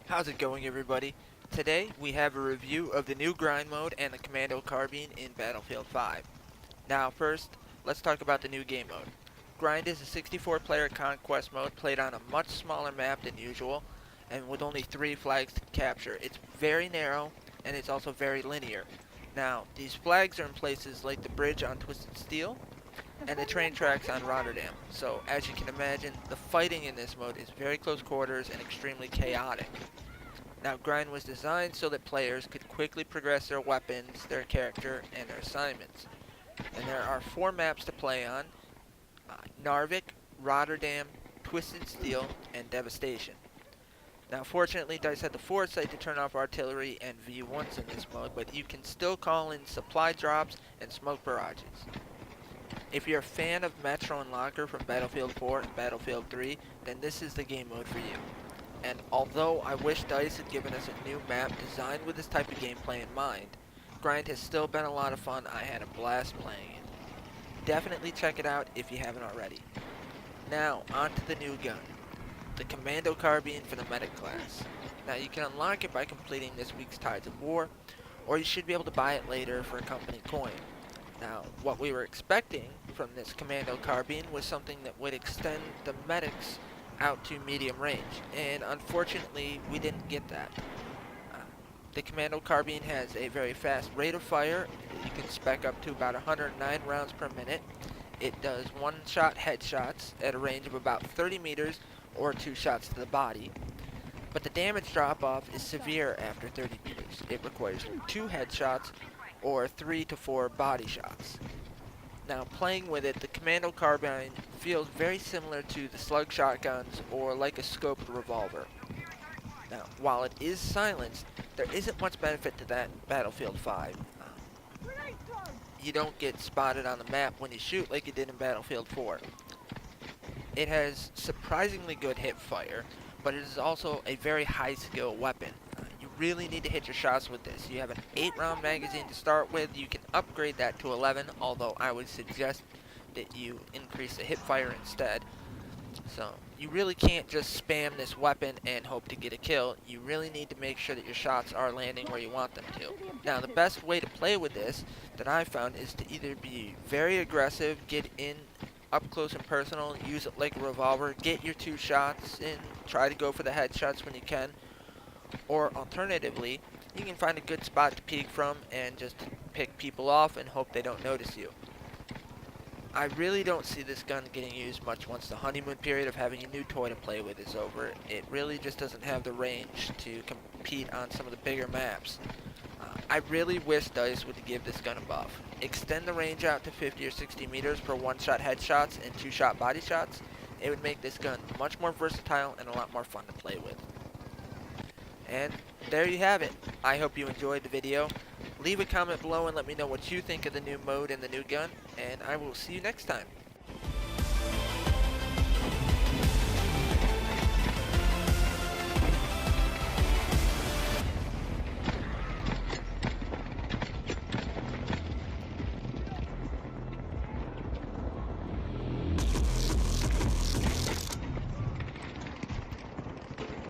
How's it going, everybody? Today we have a review of the new grind mode and the Commando Carbine in Battlefield 5. Now first, let's talk about the new game mode. Grind is a 64-player conquest mode played on a much smaller map than usual and with only 3 flags to capture. It's very narrow and it's also very linear. Now, these flags are in places like the bridge on Twisted Steel and the train tracks on Rotterdam. So, as you can imagine, the fighting in this mode is very close quarters and extremely chaotic. Now, Grind was designed so that players could quickly progress their weapons, their character, and their assignments. And there are 4 maps to play on: Narvik, Rotterdam, Twisted Steel, and Devastation. Now, fortunately, DICE had the foresight to turn off artillery and V1s in this mode, but you can still call in supply drops and smoke barrages. If you're a fan of Metro and Locker from Battlefield 4 and Battlefield 3, then this is the game mode for you. And although I wish DICE had given us a new map designed with this type of gameplay in mind, Grind has still been a lot of fun. I had a blast playing it. Definitely check it out if you haven't already. Now, on to the new gun, the Commando Carbine for the Medic class. Now, you can unlock it by completing this week's Tides of War, or you should be able to buy it later for a company coin. Now, what we were expecting from this Commando Carbine was something that would extend the medics out to medium range, and unfortunately we didn't get that. The Commando Carbine has a very fast rate of fire. You can spec up to about 109 rounds per minute. It does one-shot headshots at a range of about 30 meters or 2 shots to the body. But the damage drop-off is severe after 30 meters. It requires 2 headshots or 3 to 4 body shots. Now, playing with it, the Commando Carbine feels very similar to the slug shotguns or like a scoped revolver. Now, while it is silenced, there isn't much benefit to that in Battlefield 5. You don't get spotted on the map when you shoot like you did in Battlefield 4. It has surprisingly good hip fire, but it is also a very high skill weapon. You really need to hit your shots with this. You have an 8-round magazine to start with. You can upgrade that to 11, although I would suggest that you increase the hip fire instead. So you really can't just spam this weapon and hope to get a kill. You really need to make sure that your shots are landing where you want them to. Now, the best way to play with this that I've found is to either be very aggressive, get in up close and personal, use it like a revolver, get your 2 shots in, try to go for the headshots when you can, or alternatively, you can find a good spot to peek from and just pick people off and hope they don't notice you. I really don't see this gun getting used much once the honeymoon period of having a new toy to play with is over. It really just doesn't have the range to compete on some of the bigger maps. I really wish DICE would give this gun a buff. Extend the range out to 50 or 60 meters for 1-shot headshots and 2-shot body shots. It would make this gun much more versatile and a lot more fun to play with. And there you have it. I hope you enjoyed the video. Leave a comment below and let me know what you think of the new mode and the new gun, and I will see you next time.